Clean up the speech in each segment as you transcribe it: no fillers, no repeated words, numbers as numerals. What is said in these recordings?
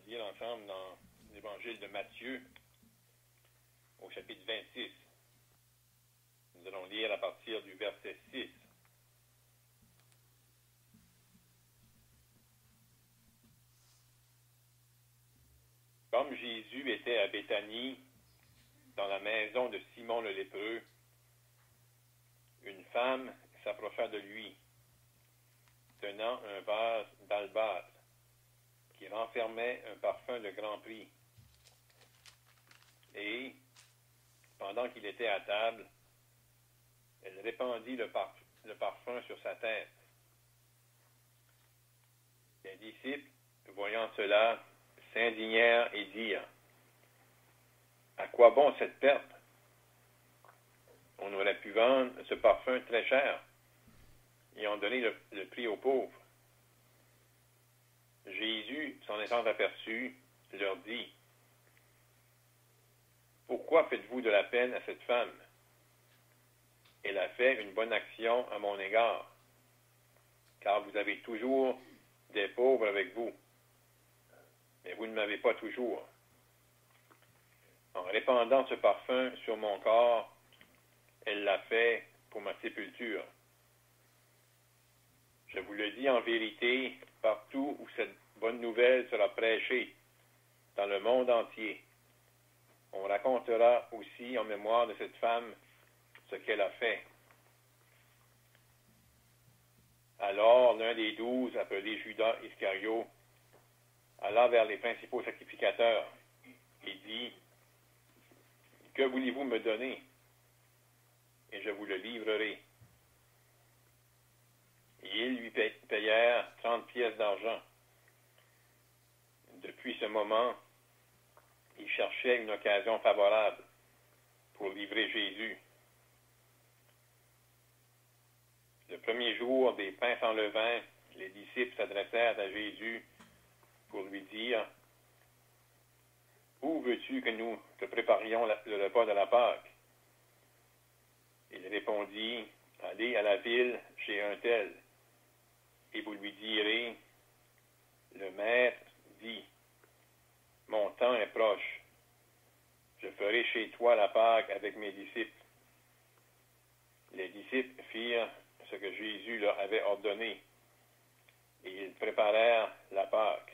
lire ensemble dans l'Évangile de Matthieu, au chapitre 26. Nous allons lire à partir du verset 6. Comme Jésus était à Béthanie, dans la maison de Simon le lépreux, une femme s'approcha de lui, tenant un vase d'albâtre qui renfermait un parfum de grand prix. Et, pendant qu'il était à table, elle répandit le parfum sur sa tête. Les disciples, voyant cela, s'indignèrent et dirent: à quoi bon cette perte? On aurait pu vendre ce parfum très cher et en donner le prix aux pauvres. Jésus, s'en étant aperçu, leur dit: pourquoi faites-vous de la peine à cette femme? Elle a fait une bonne action à mon égard, car vous avez toujours des pauvres avec vous, mais vous ne m'avez pas toujours. En répandant ce parfum sur mon corps, elle l'a fait pour ma sépulture. Je vous le dis en vérité, partout où cette bonne nouvelle sera prêchée, dans le monde entier, on racontera aussi en mémoire de cette femme ce qu'elle a fait. Alors l'un des 12, appelé Judas Iscario, alla vers les principaux sacrificateurs et dit: que voulez-vous me donner? Et je vous le livrerai. Et ils lui payèrent 30 pièces d'argent. Depuis ce moment, il cherchait une occasion favorable pour livrer Jésus. Le premier jour des pains sans levain, les disciples s'adressèrent à Jésus pour lui dire: où veux-tu que nous te préparions le repas de la Pâque? Il répondit: allez à la ville chez un tel, et vous lui direz: le maître dit, mon temps est proche. Je ferai chez toi la Pâque avec mes disciples. Les disciples firent ce que Jésus leur avait ordonné, et ils préparèrent la Pâque.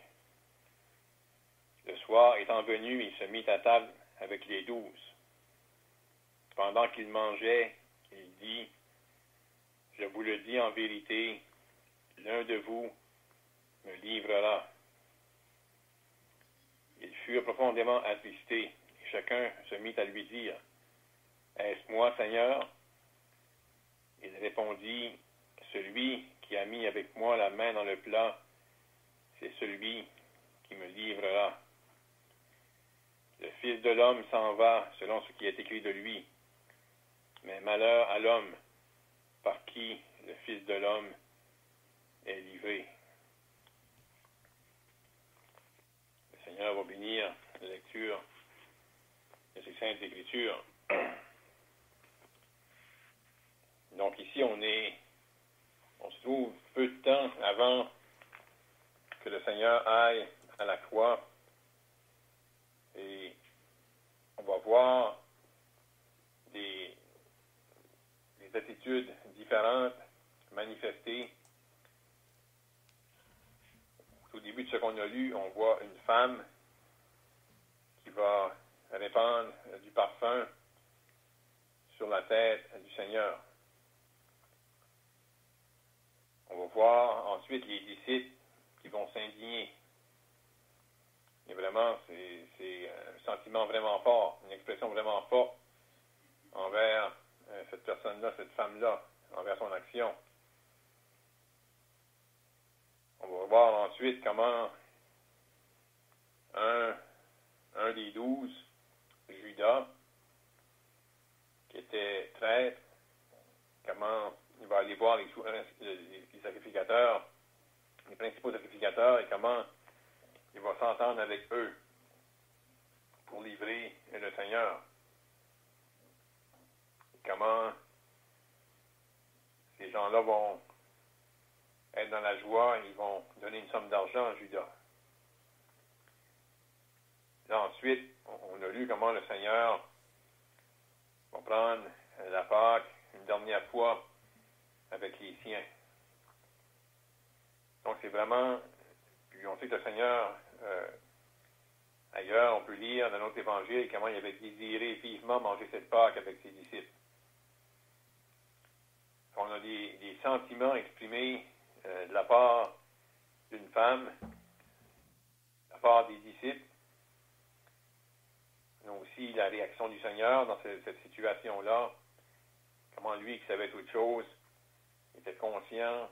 Le soir étant venu, il se mit à table avec les 12. Pendant qu'il mangeait, il dit: je vous le dis en vérité, l'un de vous me livrera. Ils furent profondément attristés, et chacun se mit à lui dire: est-ce moi, Seigneur? Il répondit: celui qui a mis avec moi la main dans le plat, c'est celui qui me livrera. Le Fils de l'homme s'en va selon ce qui est écrit de lui, mais malheur à l'homme par qui le Fils de l'homme est livré. Le Seigneur va bénir la lecture de ces saintes Écritures. Donc ici, on se trouve peu de temps avant que le Seigneur aille à la croix, et on va voir des attitudes différentes manifestées. Au début de ce qu'on a lu, on voit une femme qui va répandre du parfum sur la tête du Seigneur. On va voir ensuite les disciples qui vont s'indigner. Et vraiment, c'est un sentiment vraiment fort, une expression vraiment forte envers cette personne-là, cette femme-là, envers son action. On va voir ensuite comment un des 12, Judas, qui était traître, comment il va aller voir les sacrificateurs, les principaux sacrificateurs, et comment il va s'entendre avec eux pour livrer le Seigneur. Et comment ces gens-là vont être dans la joie et ils vont donner une somme d'argent à Judas. Là, ensuite, on a lu comment le Seigneur va prendre la Pâque une dernière fois avec les siens. Donc, c'est vraiment, puis on sait que le Seigneur, ailleurs, on peut lire dans notre évangile comment il avait désiré vivement manger cette Pâque avec ses disciples. On a des sentiments exprimés de la part d'une femme, de la part des disciples. On a aussi la réaction du Seigneur dans cette situation-là. Comment lui, qui savait toutes choses, était conscient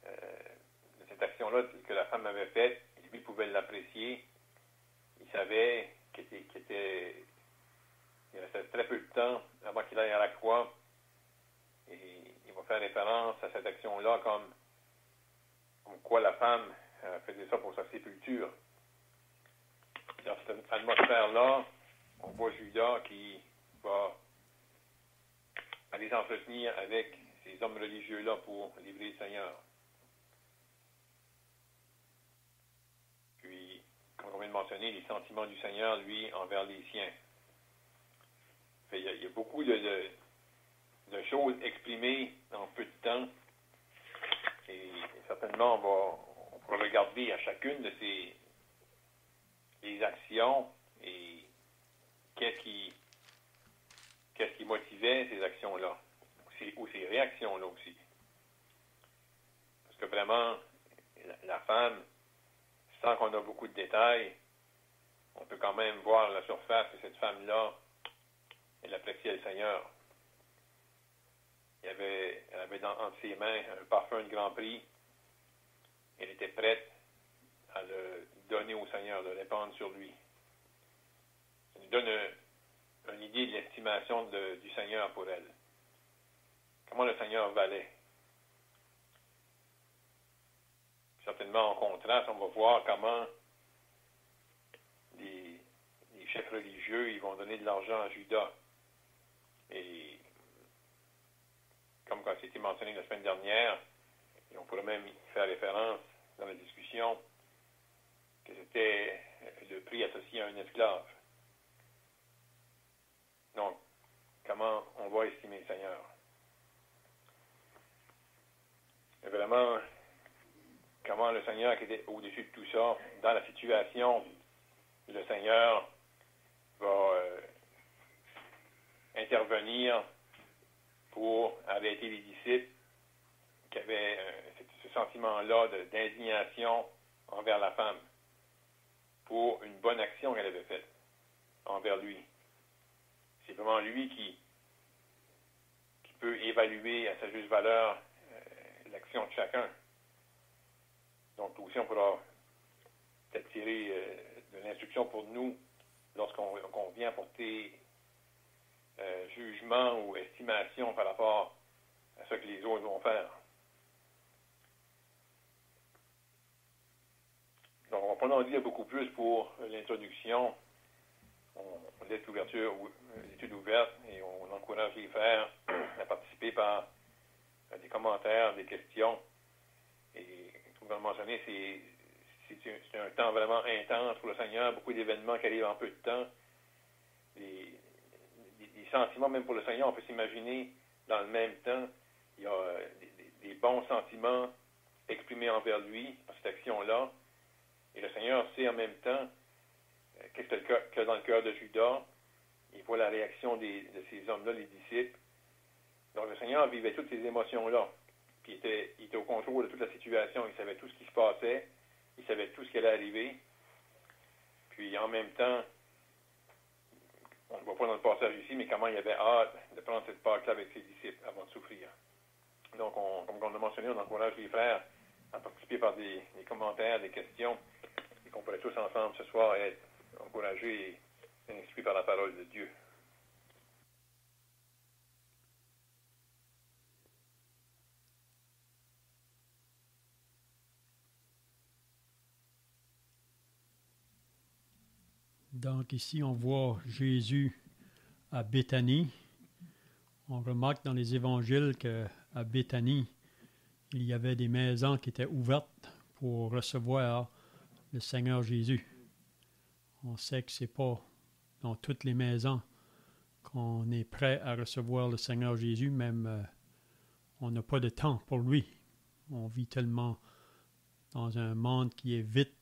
de cette action-là que la femme avait faite, et lui pouvait l'apprécier. Il savait qu'il restait très peu de temps avant qu'il aille à la croix. Et il va faire référence à cette action-là comme quoi la femme faisait ça pour sa sépulture. Dans cette atmosphère-là, on voit Judas qui va aller s'entretenir avec ces hommes religieux-là pour livrer le Seigneur. Puis, comme on vient de mentionner, les sentiments du Seigneur, lui, envers les siens. Il y a beaucoup de choses exprimées en peu de temps. Et certainement, on pourra regarder à chacune de ces actions et qu'est-ce qui motivait ces actions-là, ou ces réactions-là aussi. Parce que vraiment, la femme, sans qu'on a beaucoup de détails, on peut quand même voir à la surface que cette femme-là, elle appréciait le Seigneur. Elle avait entre ses mains un parfum de grand prix. Elle était prête à le donner au Seigneur, de le répandre sur lui. Ça nous donne une idée de l'estimation du Seigneur pour elle. Comment le Seigneur valait. Certainement, en contraste, on va voir comment les chefs religieux, ils vont donner de l'argent à Judas. Et comme quand c'était mentionné la semaine dernière, et on pourrait même y faire référence dans la discussion, que c'était le prix associé à un esclave. Donc, comment on va estimer le Seigneur? Et vraiment, comment le Seigneur qui était au-dessus de tout ça, dans la situation, le Seigneur va intervenir pour arrêter les disciples qui avaient ce sentiment-là d'indignation envers la femme pour une bonne action qu'elle avait faite envers lui. C'est vraiment lui qui peut évaluer à sa juste valeur l'action de chacun. Donc aussi, on pourra peut-être tirer de l'instruction pour nous lorsqu'on vient porter jugement ou estimation par rapport à ce que les autres vont faire. Donc, on va pas en dire beaucoup plus pour l'introduction. On laisse l'étude ouverte et on encourage les frères à participer par des commentaires, des questions. Et comme on l'a mentionné, c'est un temps vraiment intense pour le Seigneur, beaucoup d'événements qui arrivent en peu de temps. Des sentiments, même pour le Seigneur, on peut s'imaginer dans le même temps, il y a des bons sentiments exprimés envers lui par cette action-là. Et le Seigneur sait en même temps qu'est-ce qu'il y a dans le cœur de Judas. Il voit la réaction de ces hommes-là, les disciples. Donc le Seigneur vivait toutes ces émotions-là. Puis il était au contrôle de toute la situation. Il savait tout ce qui se passait. Il savait tout ce qui allait arriver. Puis en même temps, on ne voit pas dans le passage ici, mais comment il avait hâte de prendre cette Pâque-là avec ses disciples avant de souffrir. Donc, comme on l'a mentionné, on encourage les frères à participer par des commentaires, des questions, et qu'on pourrait tous ensemble ce soir être encouragés et instruits par la parole de Dieu. Donc ici, on voit Jésus à Béthanie. On remarque dans les évangiles qu'à Béthanie, il y avait des maisons qui étaient ouvertes pour recevoir le Seigneur Jésus. On sait que ce n'est pas dans toutes les maisons qu'on est prêt à recevoir le Seigneur Jésus, même on n'a pas de temps pour lui. On vit tellement dans un monde qui est vite.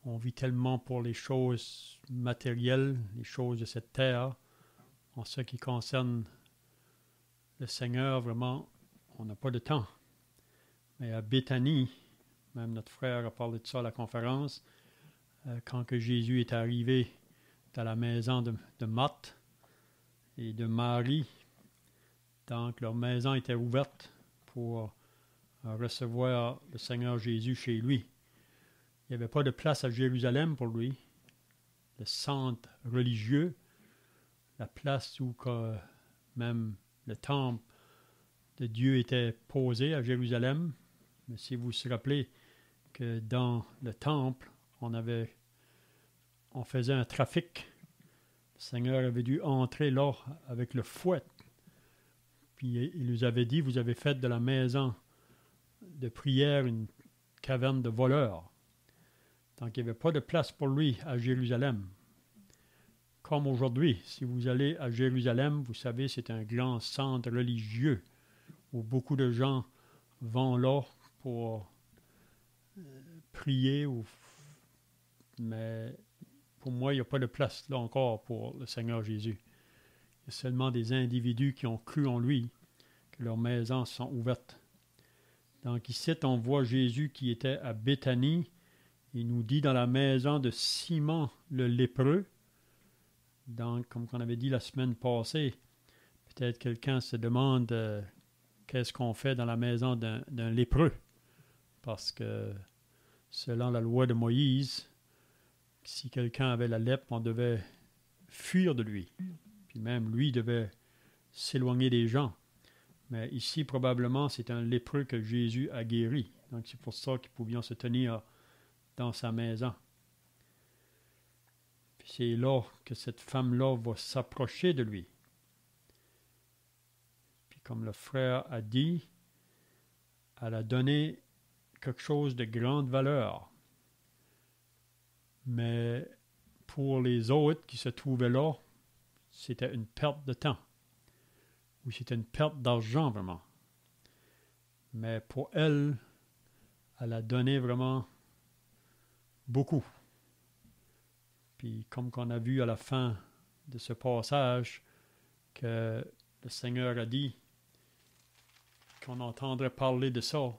On vit tellement pour les choses matérielles, les choses de cette terre. En ce qui concerne le Seigneur, vraiment, on n'a pas de temps. Mais à Béthanie, même notre frère a parlé de ça à la conférence, quand que Jésus est arrivé dans la maison de Marthe et de Marie, donc leur maison était ouverte pour recevoir le Seigneur Jésus chez lui. Il n'y avait pas de place à Jérusalem pour lui, le centre religieux, la place où même le temple de Dieu était posé à Jérusalem. Mais si vous vous rappelez que dans le temple, on faisait un trafic. Le Seigneur avait dû entrer là avec le fouet. Puis il nous avait dit, vous avez fait de la maison de prière une caverne de voleurs. Donc, il n'y avait pas de place pour lui à Jérusalem. Comme aujourd'hui, si vous allez à Jérusalem, vous savez, c'est un grand centre religieux où beaucoup de gens vont là pour prier. Mais pour moi, il n'y a pas de place là encore pour le Seigneur Jésus. Il y a seulement des individus qui ont cru en lui, que leurs maisons sont ouvertes. Donc ici, on voit Jésus qui était à Béthanie. Il nous dit dans la maison de Simon le lépreux. Donc, comme on avait dit la semaine passée, peut-être quelqu'un se demande qu'est-ce qu'on fait dans la maison d'un lépreux. Parce que selon la loi de Moïse, si quelqu'un avait la lèpre, on devait fuir de lui. Puis même lui devait s'éloigner des gens. Mais ici, probablement, c'est un lépreux que Jésus a guéri. Donc, c'est pour ça qu'ils pouvaient se tenir dans sa maison. Puis c'est là que cette femme-là va s'approcher de lui. Puis comme le frère a dit, elle a donné quelque chose de grande valeur. Mais pour les autres qui se trouvaient là, c'était une perte de temps. Ou c'était une perte d'argent, vraiment. Mais pour elle, elle a donné vraiment beaucoup. Puis comme qu'on a vu à la fin de ce passage, que le Seigneur a dit qu'on entendrait parler de ça.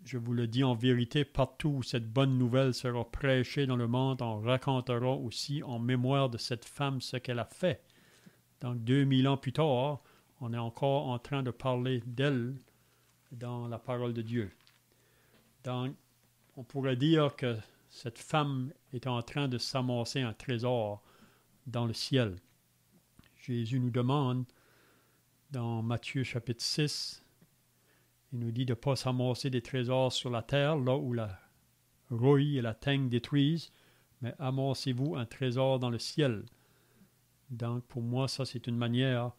Je vous le dis en vérité, partout où cette bonne nouvelle sera prêchée dans le monde, on racontera aussi en mémoire de cette femme ce qu'elle a fait. Donc 2000 ans plus tard, on est encore en train de parler d'elle dans la parole de Dieu. Donc, on pourrait dire que cette femme est en train de s'amasser un trésor dans le ciel. Jésus nous demande, dans Matthieu chapitre 6, il nous dit de ne pas s'amasser des trésors sur la terre, là où la rouille et la teigne détruisent, mais amassez-vous un trésor dans le ciel. Donc, pour moi, ça, c'est une manière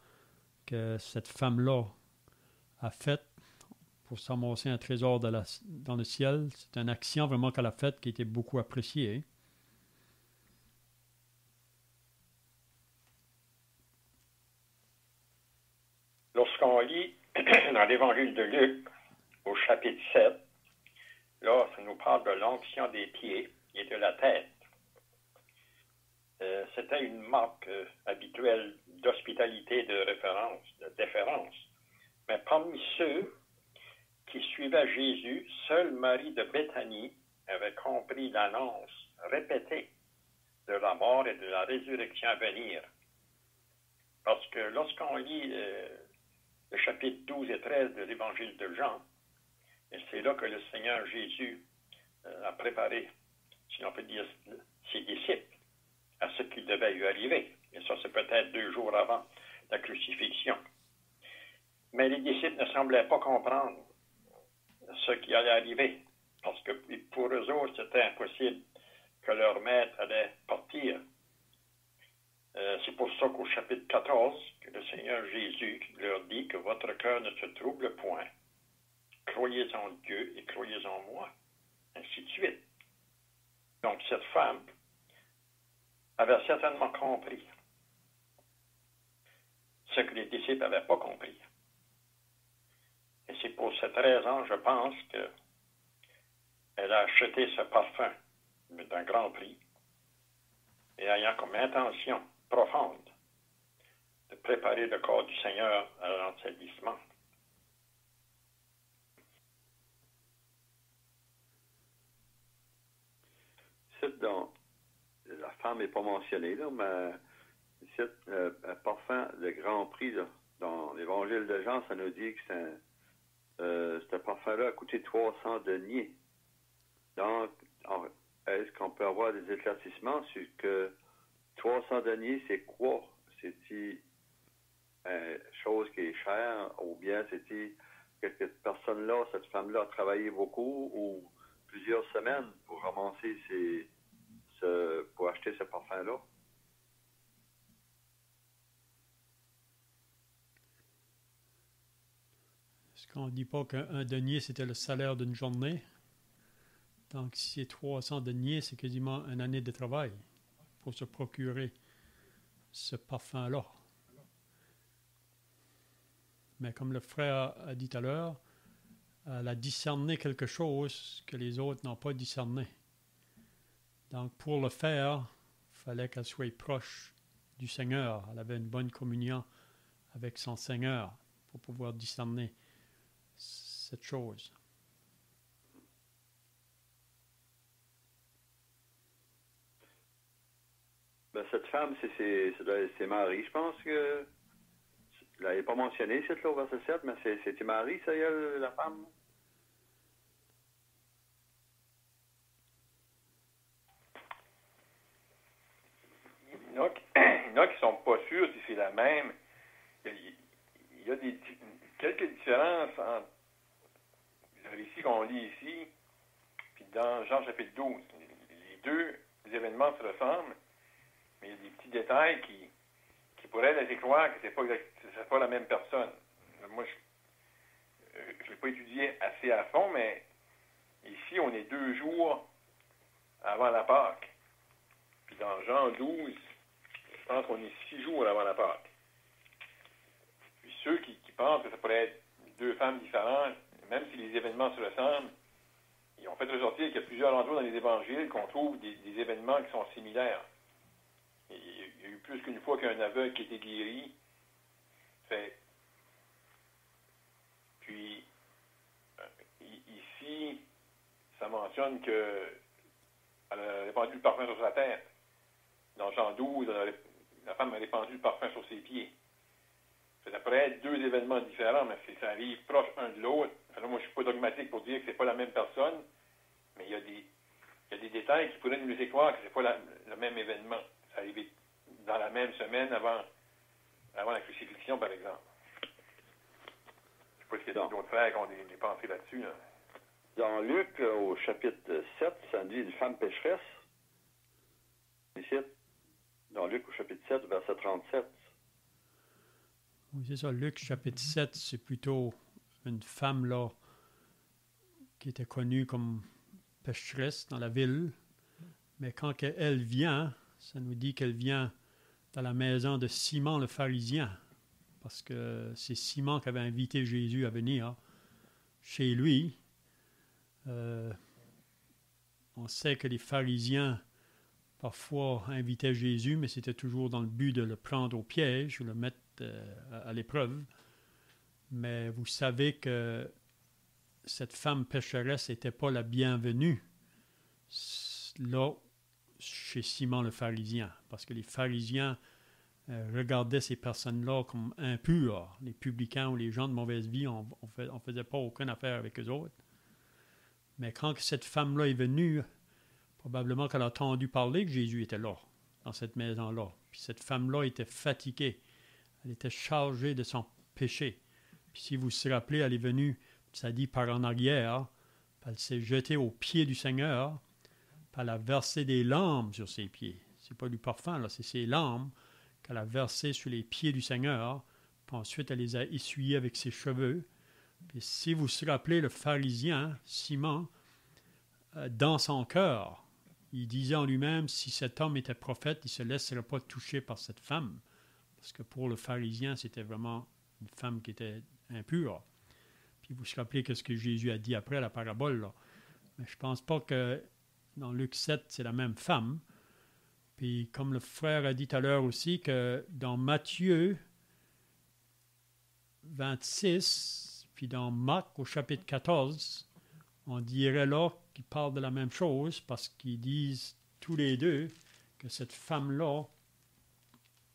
que cette femme-là a faite pour s'amasser un trésor dans le ciel. C'est une action vraiment qu'elle a faite qui a été beaucoup appréciée. Lorsqu'on lit dans l'Évangile de Luc, au chapitre 7, là, ça nous parle de l'onction des pieds et de la tête. C'était une marque habituelle d'hospitalité, de référence, de déférence. Mais parmi ceux qui suivaient Jésus, seule Marie de Béthanie avait compris l'annonce répétée de la mort et de la résurrection à venir. Parce que lorsqu'on lit le chapitre 12 et 13 de l'Évangile de Jean, et c'est là que le Seigneur Jésus a préparé, si l'on peut dire, ses disciples à ce qui devait lui arriver. Et ça, c'est peut-être 2 jours avant la crucifixion. Mais les disciples ne semblaient pas comprendre ce qui allait arriver, parce que pour eux autres, c'était impossible que leur maître allait partir. C'est pour ça qu'au chapitre 14, que le Seigneur Jésus leur dit que votre cœur ne se trouble point. Croyez en Dieu et croyez en moi. Ainsi de suite. cette femme avait certainement compris ce que les disciples n'avaient pas compris. Et c'est pour cette raison, je pense, qu'elle a acheté ce parfum d'un grand prix et ayant comme intention profonde de préparer le corps du Seigneur à l'ensevelissement. Ici, la femme n'est pas mentionnée, là, mais ici, un parfum de grand prix, là, dans l'Évangile de Jean, ça nous dit que ce parfum-là a coûté 300 deniers. Donc, est-ce qu'on peut avoir des éclaircissements sur que 300 deniers, c'est quoi? C'est-il chose qui est chère, ou bien c'est-il que cette personne-là, cette femme-là a travaillé beaucoup ou plusieurs semaines pour ramasser pour acheter ce parfum-là? Est-ce qu'on ne dit pas qu'un denier, c'était le salaire d'une journée? Donc, si c'est 300 deniers, c'est quasiment une année de travail pour se procurer ce parfum-là. Mais comme le frère a dit tout à l'heure, elle a discerné quelque chose que les autres n'ont pas discerné. Donc, pour le faire, il fallait qu'elle soit proche du Seigneur. Elle avait une bonne communion avec son Seigneur pour pouvoir discerner cette chose. Ben, cette femme, c'est Marie. Je pense que elle n'est pas mentionnée, cette là, au verset 7, mais c'était Marie, ça y est, la femme? Il y en a qui ne sont pas sûrs si c'est la même. Il y a quelques différences entre le récit qu'on lit ici puis dans Jean chapitre 12. Les deux événements se ressemblent, mais il y a des petits détails qui pourraient laisser croire que c'est pas la même personne. Moi, je ne l'ai pas étudié assez à fond, mais ici, on est 2 jours avant la Pâque. Puis dans Jean 12, je pense qu'on est 6 jours avant la Pâque. Puis ceux qui pensent que ça pourrait être 2 femmes différentes, même si les événements se ressemblent, ils ont fait ressortir qu'il y a plusieurs endroits dans les évangiles qu'on trouve des événements qui sont similaires. Il y a eu plus qu'une fois qu'un aveugle qui était guéri. Puis, ici, ça mentionne qu'elle a répandu le parfum sur sa tête. Dans Jean 12, la femme a répandu le parfum sur ses pieds. Ça pourrait être 2 événements différents, mais si ça arrive proche un de l'autre, alors moi je ne suis pas dogmatique pour dire que c'est pas la même personne, mais il y a des détails qui pourraient nous laisser croire que c'est pas le même événement. Ça arrive dans la même semaine avant la crucifixion, par exemple. Je ne sais pas s'il y a d'autres frères qui ont des pensées là-dessus. Là. Dans Luc, au chapitre 7, ça dit une femme pécheresse. Ici, dans Luc, au chapitre 7, verset 37. Oui, c'est ça. Luc, chapitre 7, c'est plutôt une femme là qui était connue comme pécheresse dans la ville. Mais quand elle vient, ça nous dit qu'elle vient dans la maison de Simon le pharisien. Parce que c'est Simon qui avait invité Jésus à venir chez lui. On sait que les pharisiens parfois invitaient Jésus, mais c'était toujours dans le but de le prendre au piège ou le mettre à l'épreuve. Mais vous savez que cette femme pécheresse n'était pas la bienvenue là chez Simon le pharisien, parce que les pharisiens regardaient ces personnes-là comme impures. Les publicains ou les gens de mauvaise vie, on ne faisait pas aucune affaire avec eux autres. Mais quand cette femme-là est venue, probablement qu'elle a entendu parler que Jésus était là, dans cette maison-là. Puis cette femme-là était fatiguée. Elle était chargée de son péché. Puis si vous vous rappelez, elle est venue, ça dit par en arrière, puis elle s'est jetée aux pieds du Seigneur, puis elle a versé des larmes sur ses pieds. C'est pas du parfum, là, c'est ses larmes qu'elle a versées sur les pieds du Seigneur, puis ensuite elle les a essuyées avec ses cheveux. Puis si vous vous rappelez, le pharisien, Simon, dans son cœur, il disait en lui-même, si cet homme était prophète, il ne se laisserait pas toucher par cette femme. Parce que pour le pharisien, c'était vraiment une femme qui était impure. Puis vous vous rappelez ce que Jésus a dit après la parabole, là. Mais je ne pense pas que dans Luc 7, c'est la même femme. Puis comme le frère a dit tout à l'heure aussi, que dans Matthieu 26, puis dans Marc au chapitre 14, on dirait là qu'ils parlent de la même chose parce qu'ils disent tous les deux que cette femme-là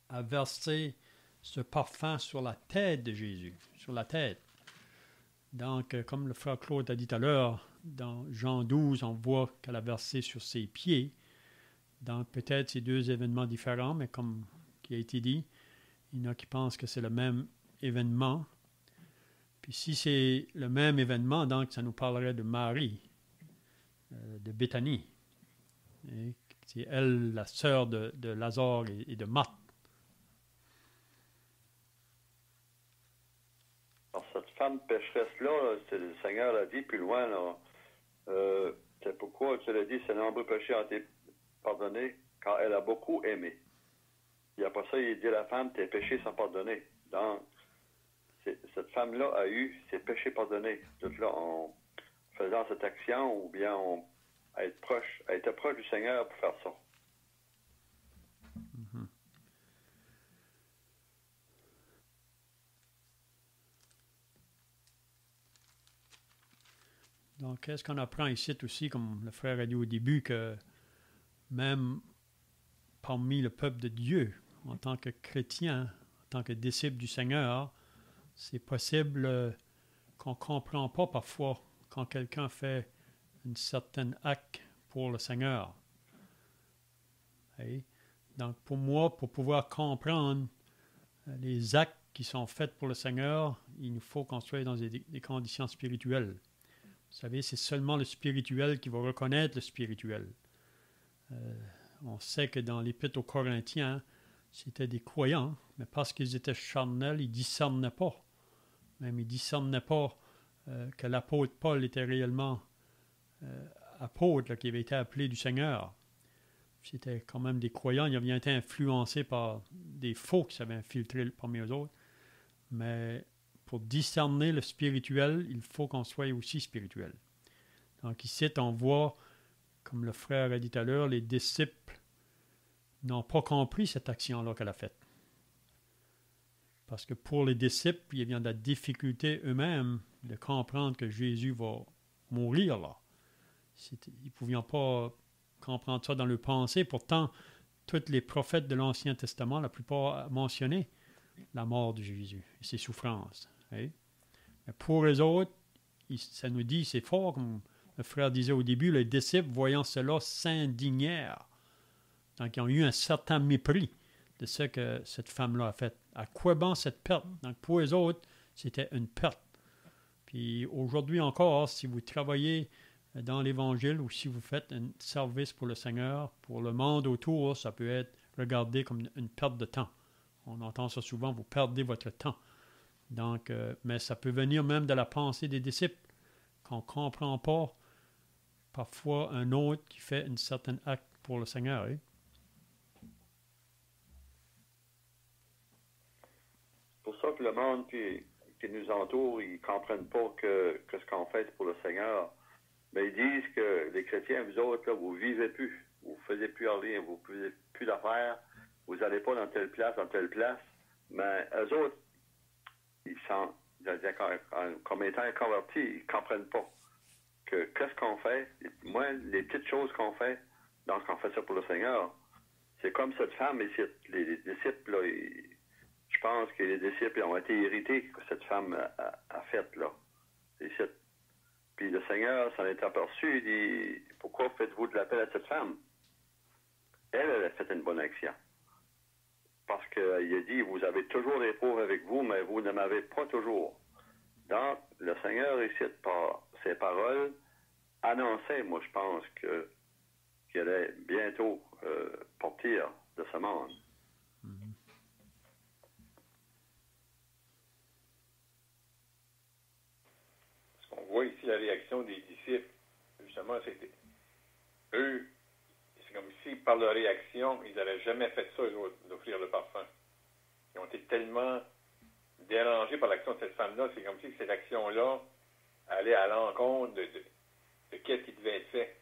a versé ce parfum sur la tête de Jésus, sur la tête. Donc, comme le frère Claude a dit tout à l'heure, dans Jean 12, on voit qu'elle a versé sur ses pieds. Donc, peut-être c'est deux événements différents, mais comme qui a été dit, il y en a qui pensent que c'est le même événement. Puis si c'est le même événement, donc ça nous parlerait de Marie, de Béthanie. Et c'est elle, la sœur de Lazare et de Marthe. Alors, cette femme pécheresse-là, là, le Seigneur a dit plus loin, là, c'est pourquoi tu l'as dit, ses nombreux péchés ont été pardonnés, car elle a beaucoup aimé. Et après ça, il dit à la femme, tes péchés sont pardonnés. Donc, cette femme-là a eu ses péchés pardonnés. Tout là, en faisant cette action, ou bien elle était proche du Seigneur pour faire ça. Mm-hmm. Donc, qu'est-ce qu'on apprend ici aussi, comme le frère a dit au début, que même parmi le peuple de Dieu, en tant que chrétien, en tant que disciple du Seigneur, c'est possible qu'on ne comprend pas parfois quand quelqu'un fait une certaine acte pour le Seigneur. Et donc, pour moi, pour pouvoir comprendre les actes qui sont faits pour le Seigneur, il nous faut qu'on soit dans des conditions spirituelles. Vous savez, c'est seulement le spirituel qui va reconnaître le spirituel. On sait que dans l'Épître aux Corinthiens, c'était des croyants, mais parce qu'ils étaient charnels, ils ne discernaient pas. Même ils ne discernaient pas que l'apôtre Paul était réellement apôtre, là, qui avait été appelé du Seigneur. C'était quand même des croyants, ils avaient été influencés par des faux qui s'avaient infiltré parmi eux autres. Mais pour discerner le spirituel, il faut qu'on soit aussi spirituel. Donc ici, on voit, comme le frère a dit tout à l'heure, les disciples n'ont pas compris cette action-là qu'elle a faite. Parce que pour les disciples, il y a de la difficulté eux-mêmes de comprendre que Jésus va mourir là. Ils ne pouvaient pas comprendre ça dans leur pensée. Pourtant, tous les prophètes de l'Ancien Testament, la plupart mentionnaient la mort de Jésus et ses souffrances. Hein? Mais pour les autres, ça nous dit, c'est fort, comme le frère disait au début, les disciples, voyant cela, s'indignèrent. Donc, ils ont eu un certain mépris de ce que cette femme-là a fait. À quoi bon cette perte? Donc, pour les autres, c'était une perte. Puis aujourd'hui encore, si vous travaillez dans l'Évangile ou si vous faites un service pour le Seigneur, pour le monde autour, ça peut être regardé comme une perte de temps. On entend ça souvent, vous perdez votre temps. Donc, mais ça peut venir même de la pensée des disciples, qu'on ne comprend pas parfois un autre qui fait un certain acte pour le Seigneur. Hein? Pour ça que le monde qui nous entoure, ils ne comprennent pas que ce qu'on fait pour le Seigneur. Mais ils disent que les chrétiens, vous autres, là, vous ne vivez plus. Vous ne faisiez plus rien, vous ne faisiez plus d'affaires. Vous n'allez pas dans telle place, dans telle place. Mais eux autres, ils sont, comme étant convertis, ils ne comprennent pas que qu'est-ce qu'on fait. Moi, les petites choses qu'on fait, donc on fait ça pour le Seigneur. C'est comme cette femme ici. Les disciples, là, je pense que les disciples ont été irrités que cette femme a fait, là. Ici. Puis le Seigneur s'en est aperçu, il dit, pourquoi faites-vous de l'appel à cette femme? Elle a fait une bonne action. Parce qu'il a dit, vous avez toujours des pauvres avec vous, mais vous ne m'avez pas toujours. Donc, le Seigneur, ici, par ses paroles, annonçait, moi, je pense, qu'il allait bientôt partir de ce monde. Mm-hmm. On voit ici la réaction des disciples. Justement, c'était eux, si par leur réaction, ils n'avaient jamais fait ça, eux autres, d'offrir le parfum. Ils ont été tellement dérangés par l'action de cette femme-là, c'est comme si cette action-là allait à l'encontre de qu'est-ce qui devait être fait.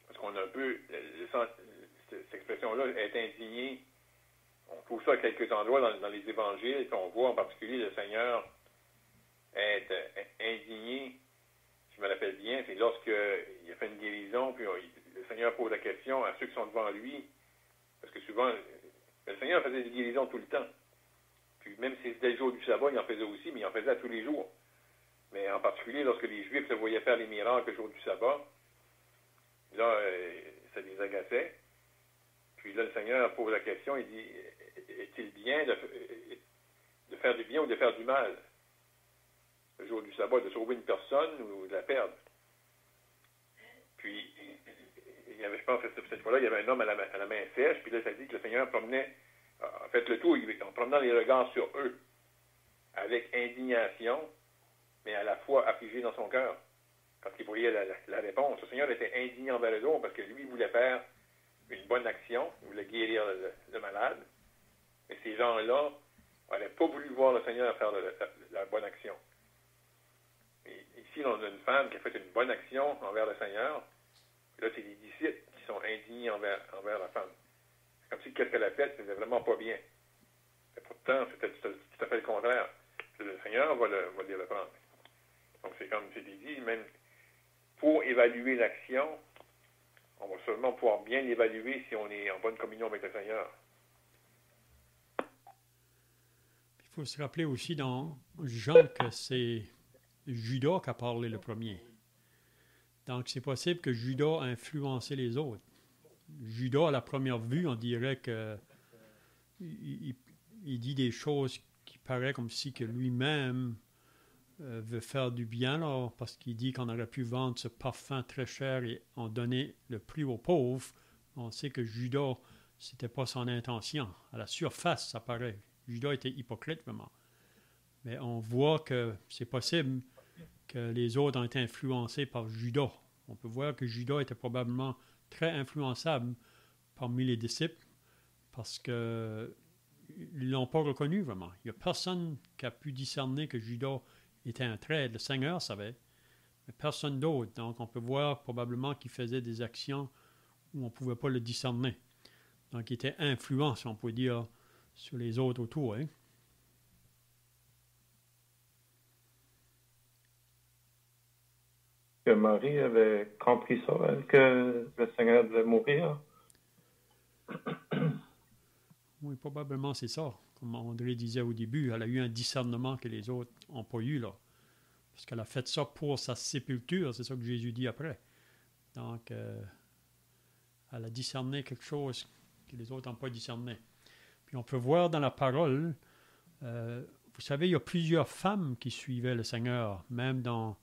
Parce qu'on a un peu, cette expression-là est indignée. On trouve ça à quelques endroits dans les évangiles, puis on voit en particulier le Seigneur être indigné, si je me rappelle bien, c'est lorsqu'il a fait une guérison, puis le Seigneur pose la question à ceux qui sont devant lui, parce que souvent, le Seigneur faisait des guérisons tout le temps. Puis même si c'était le jour du sabbat, il en faisait aussi, mais il en faisait à tous les jours. Mais en particulier, lorsque les Juifs le voyaient faire les miracles le jour du sabbat, là, ça les agaçait. Puis là, le Seigneur pose la question, il dit, est-il bien de faire du bien ou de faire du mal? Le jour du sabbat, de sauver une personne ou de la perdre? Puis, il y avait, je pense que cette fois-là, il y avait un homme à la main sèche, puis là, ça dit que le Seigneur promenait, en fait, le tout, en promenant les regards sur eux, avec indignation, mais à la fois affligé dans son cœur, parce qu'il voyait la réponse. Le Seigneur était indigné envers eux autres, parce que lui, il voulait faire une bonne action, il voulait guérir le malade, mais ces gens-là n'avaient pas voulu voir le Seigneur faire la bonne action. Et ici, on a une femme qui a fait une bonne action envers le Seigneur, et là, c'est les disciples qui sont indignés envers la femme. C'est comme si qu'est-ce qu'elle a fait, c'était vraiment pas bien. Et pourtant, c'était tout à fait le contraire. Le Seigneur va les reprendre. Donc, c'est comme c'est dit, même pour évaluer l'action, on va seulement pouvoir bien l'évaluer si on est en bonne communion avec le Seigneur. Il faut se rappeler aussi dans Jean que c'est Judas qui a parlé le premier. Donc, c'est possible que Judas a influencé les autres. Judas, à la première vue, on dirait que il dit des choses qui paraissent comme si que lui-même veut faire du bien, là, parce qu'il dit qu'on aurait pu vendre ce parfum très cher et en donner le prix aux pauvres. On sait que Judas, c'était pas son intention. À la surface, ça paraît. Judas était hypocrite, vraiment. Mais on voit que c'est possible que les autres ont été influencés par Judas. On peut voir que Judas était probablement très influençable parmi les disciples parce qu'ils ne l'ont pas reconnu vraiment. Il n'y a personne qui a pu discerner que Judas était un traître. Le Seigneur savait, mais personne d'autre. Donc, on peut voir probablement qu'il faisait des actions où on ne pouvait pas le discerner. Donc, il était influent, si on peut dire, sur les autres autour. Hein? Que Marie avait compris ça, elle, que le Seigneur devait mourir. Oui, probablement c'est ça. Comme André disait au début, elle a eu un discernement que les autres n'ont pas eu, là. Parce qu'elle a fait ça pour sa sépulture, c'est ça que Jésus dit après. Donc, elle a discerné quelque chose que les autres n'ont pas discerné. Puis on peut voir dans la parole, vous savez, il y a plusieurs femmes qui suivaient le Seigneur, même dans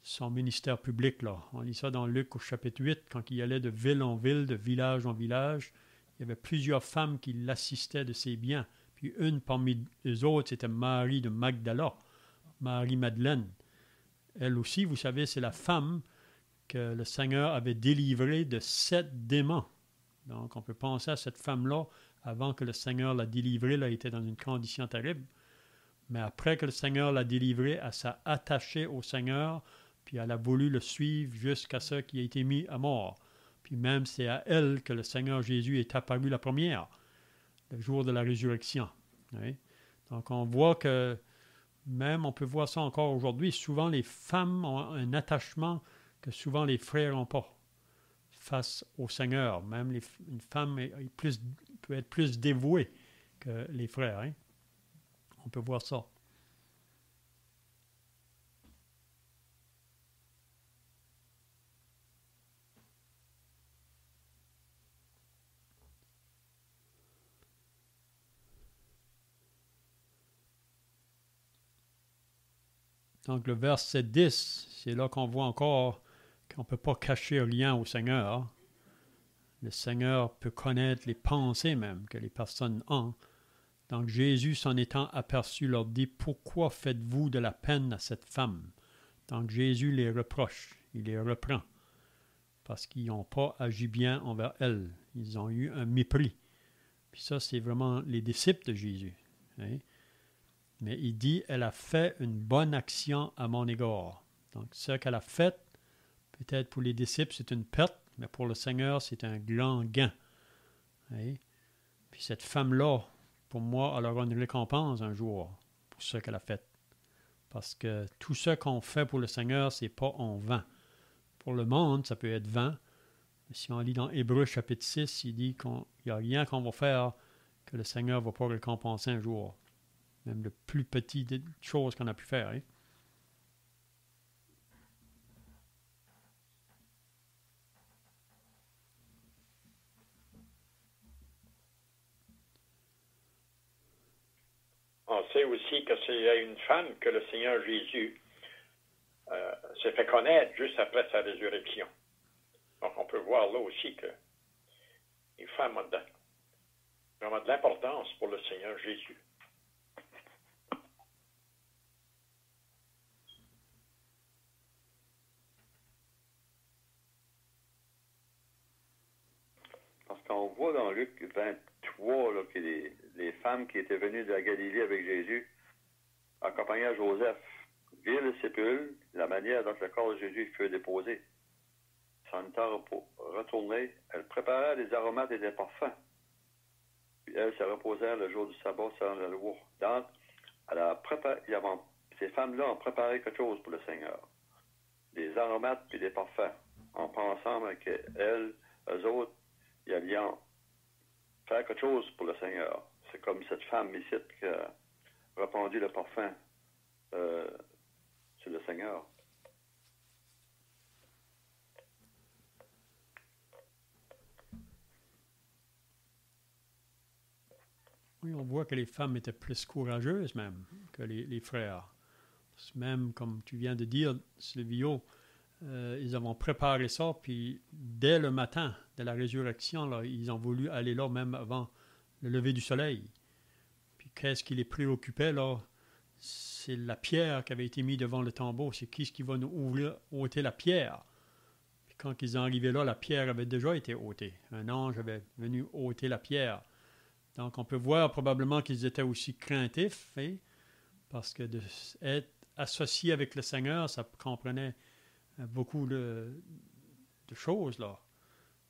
son ministère public, là. On lit ça dans Luc au chapitre 8, quand il allait de ville en ville, de village en village. Il y avait plusieurs femmes qui l'assistaient de ses biens. Puis une parmi les autres, c'était Marie de Magdala, Marie-Madeleine. Elle aussi, vous savez, c'est la femme que le Seigneur avait délivrée de 7 démons. Donc, on peut penser à cette femme-là, avant que le Seigneur la délivrée, elle était dans une condition terrible. Mais après que le Seigneur l'a délivrée, elle s'est attachée au Seigneur, puis elle a voulu le suivre jusqu'à ce qu'il ait été mis à mort. Puis même, c'est à elle que le Seigneur Jésus est apparu la première, le jour de la résurrection. Oui? Donc, on voit que, même on peut voir ça encore aujourd'hui, souvent les femmes ont un attachement que souvent les frères n'ont pas face au Seigneur. Même une femme peut être plus dévouée que les frères. Hein? On peut voir ça. Donc, le verset 10, c'est là qu'on voit encore qu'on ne peut pas cacher rien au Seigneur. Le Seigneur peut connaître les pensées même que les personnes ont. Donc, Jésus, s'en étant aperçu, leur dit « Pourquoi faites-vous de la peine à cette femme ?» Donc, Jésus les reproche, il les reprend. parce qu'ils n'ont pas agi bien envers elle. Ils ont eu un mépris. Puis ça, c'est vraiment les disciples de Jésus. Hein? Mais il dit, elle a fait une bonne action à mon égard. Donc, ce qu'elle a fait, peut-être pour les disciples, c'est une perte, mais pour le Seigneur, c'est un grand gain. Hein? Puis cette femme-là, pour moi, elle aura une récompense un jour pour ce qu'elle a fait. Parce que tout ce qu'on fait pour le Seigneur, c'est pas en vain. Pour le monde, ça peut être vain. Mais si on lit dans Hébreux chapitre 6, il dit qu'il n'y a rien qu'on va faire que le Seigneur ne va pas récompenser un jour. Même le plus petit des choses qu'on a pu faire. Hein? On sait aussi que c'est à une femme que le Seigneur Jésus s'est fait connaître juste après sa résurrection. Donc, on peut voir là aussi que les femmes ont vraiment de l'importance pour le Seigneur Jésus. Parce qu'on voit dans Luc 23 là, que les femmes qui étaient venues de la Galilée avec Jésus, accompagnées à Joseph, virent le sépulcre, la manière dont le corps de Jésus fut déposé. Sans temps retourné, elles préparèrent des aromates et des parfums. Puis elles se reposèrent le jour du sabbat selon la loi. Donc, ces femmes-là ont préparé quelque chose pour le Seigneur. Des aromates et des parfums. En pensant qu'elles, eux autres, ils allaient faire quelque chose pour le Seigneur. C'est comme cette femme ici qui a répandu le parfum sur le Seigneur. Oui, on voit que les femmes étaient plus courageuses même que les frères. Même comme tu viens de dire, Silvio, ils ont préparé ça, puis dès le matin de la résurrection, là, ils ont voulu aller là même avant le lever du soleil. Puis qu'est-ce qui les préoccupait là? C'est la pierre qui avait été mise devant le tombeau. C'est qui va nous ôter la pierre? Puis quand ils sont arrivés là, la pierre avait déjà été ôtée. Un ange avait venu ôter la pierre. Donc on peut voir probablement qu'ils étaient aussi craintifs, hein? Parce que d'être associé avec le Seigneur, ça comprenait beaucoup de choses, là.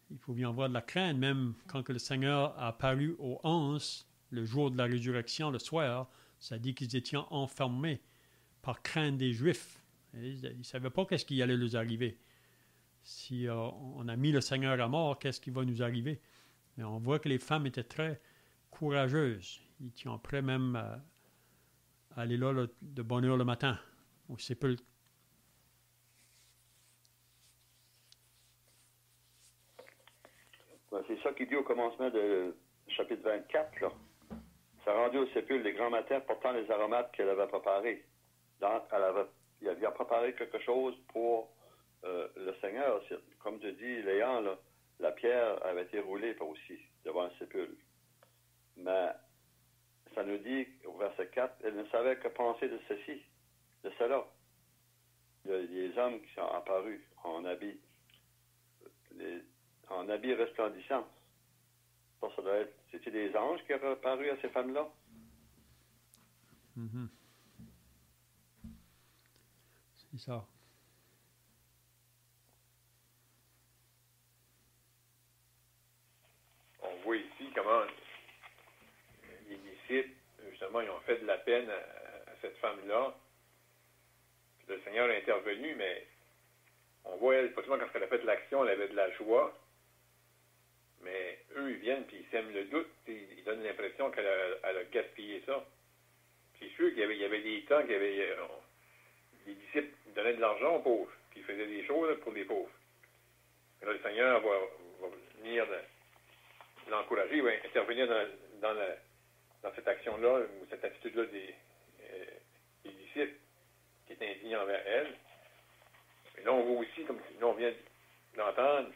Il faut bien avoir de la crainte, même quand que le Seigneur a apparu aux 11, le jour de la résurrection, le soir, ça dit qu'ils étaient enfermés par crainte des Juifs. Ils ne savaient pas qu'est-ce qui allait leur arriver. Si on a mis le Seigneur à mort, qu'est-ce qui va nous arriver? Mais on voit que les femmes étaient très courageuses. Ils étaient prêts même à aller là de bonne heure le matin, au sépulcre. C'est ça qu'il dit au commencement du chapitre 24. Là. Ça rendu au sépulcre les grands matins portant les aromates qu'elle avait préparés. Donc, il avait préparé quelque chose pour le Seigneur. Comme tu dis, Léon, là, la pierre avait été roulée aussi devant le sépulcre. Mais ça nous dit au verset 4, elle ne savait que penser de ceci, de cela. Il y a des hommes qui sont apparus en habits resplendissants. Ça doit être, c'était des anges qui auraient apparu à ces femmes-là? Mm-hmm. C'est ça. On voit ici comment les disciples, justement, ils ont fait de la peine à cette femme-là. Puis le Seigneur est intervenu, mais on voit, elle, pas seulement quand elle a fait l'action, elle avait de la joie. Mais eux, ils viennent puis ils sèment le doute. Ils donnent l'impression qu'elle a gaspillé ça. C'est sûr qu'il y avait des temps qu'il y avait les disciples donnaient de l'argent aux pauvres, puis ils faisaient des choses pour les pauvres. Et là, le Seigneur va venir l'encourager, il va intervenir dans cette action-là, ou cette attitude-là des disciples qui est indigne envers elle. Et là, on voit aussi, comme là, on vient d'entendre,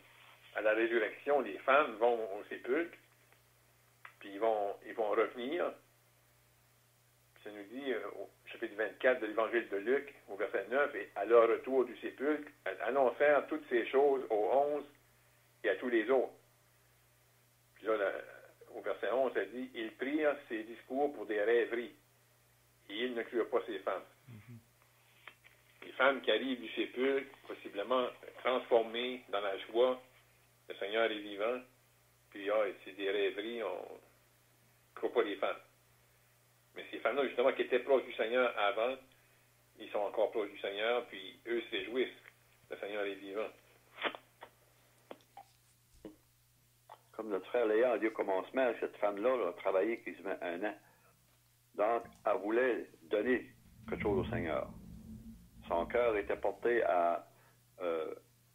à la résurrection, les femmes vont au sépulcre, puis ils vont revenir. Puis ça nous dit, au chapitre 24 de l'Évangile de Luc, au verset 9, et à leur retour du sépulcre, elles annoncèrent toutes ces choses aux 11 tous les autres. Puis là, au verset 11, ça dit, ils prirent ses discours pour des rêveries, et ils ne crurent pas ses femmes. Les femmes qui arrivent du sépulcre, possiblement transformées dans la joie, le Seigneur est vivant, puis c'est des rêveries, on ne croit pas les femmes. Mais ces femmes-là, justement, qui étaient proches du Seigneur avant, ils sont encore proches du Seigneur, puis eux se réjouissent. Le Seigneur est vivant. Comme notre frère Léa a dit au commencement, cette femme-là a travaillé quasiment 1 an. Donc, elle voulait donner quelque chose au Seigneur. Son cœur était porté à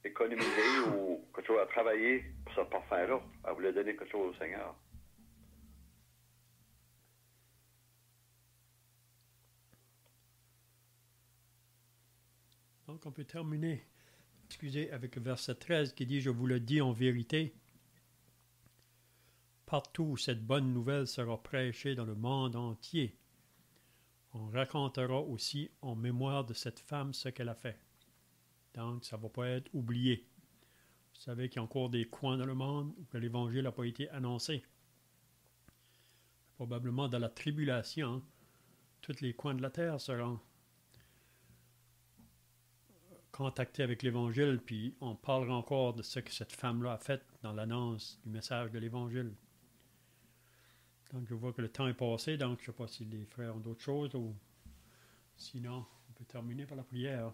économiser ou quelque chose à travailler pour ce parfum-là. Elle voulait donner quelque chose au Seigneur. Donc, on peut terminer, avec le verset 13 qui dit « Je vous le dis en vérité, partout où cette bonne nouvelle sera prêchée dans le monde entier, on racontera aussi en mémoire de cette femme ce qu'elle a fait. » Donc, ça ne va pas être oublié. Vous savez qu'il y a encore des coins dans le monde où l'Évangile n'a pas été annoncé. Probablement dans la tribulation, tous les coins de la terre seront contactés avec l'Évangile, puis on parlera encore de ce que cette femme-là a fait dans l'annonce du message de l'Évangile. Donc, je vois que le temps est passé, donc je ne sais pas si les frères ont d'autres choses, ou sinon, on peut terminer par la prière.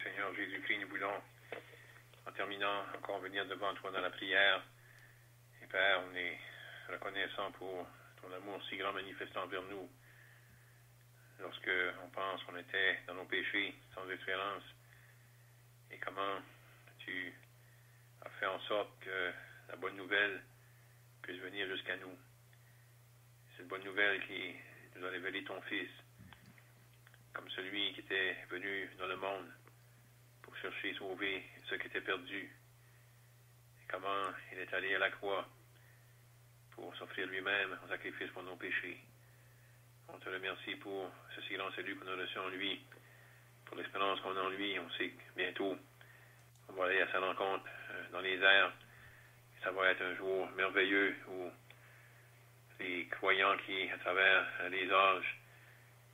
Seigneur Jésus-Christ, nous voulons, en terminant, encore venir devant toi dans la prière. Et Père, on est reconnaissant pour ton amour si grand manifesté envers nous. Lorsque on pense qu'on était dans nos péchés, sans espérance, et comment tu as fait en sorte que la bonne nouvelle puisse venir jusqu'à nous. Cette bonne nouvelle qui nous a révélé ton Fils, comme celui qui était venu dans le monde pour chercher et sauver ce qui était perdu. Et comment il est allé à la croix pour s'offrir lui-même en sacrifice pour nos péchés. On te remercie pour ce si grand salut qu'on a reçu en lui, pour l'espérance qu'on a en lui. On sait que bientôt, on va aller à sa rencontre dans les airs. Ça va être un jour merveilleux où les croyants qui, à travers les âges,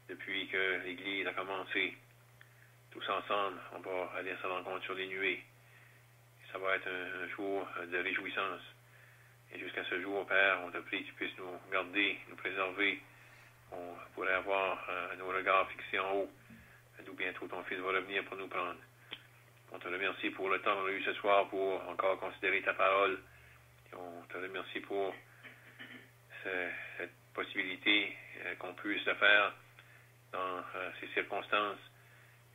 depuis que l'Église a commencé, tous ensemble, on va aller à sa rencontre sur les nuées. Ça va être un jour de réjouissance. Et jusqu'à ce jour, Père, on te prie que tu puisses nous garder, nous préserver. On pourrait avoir nos regards fixés en haut, d'où bientôt ton Fils va revenir pour nous prendre. On te remercie pour le temps qu'on a eu ce soir pour encore considérer ta parole. Et on te remercie pour cette possibilité qu'on puisse le faire dans ces circonstances.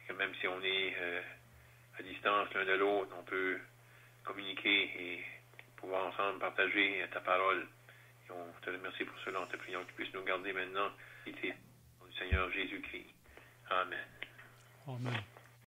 Et que même si on est à distance l'un de l'autre, on peut communiquer et pouvoir ensemble partager ta parole. Et on te remercie pour cela. On te prions que tu puisses nous garder maintenant. Du Seigneur Jésus-Christ. Amen. Amen.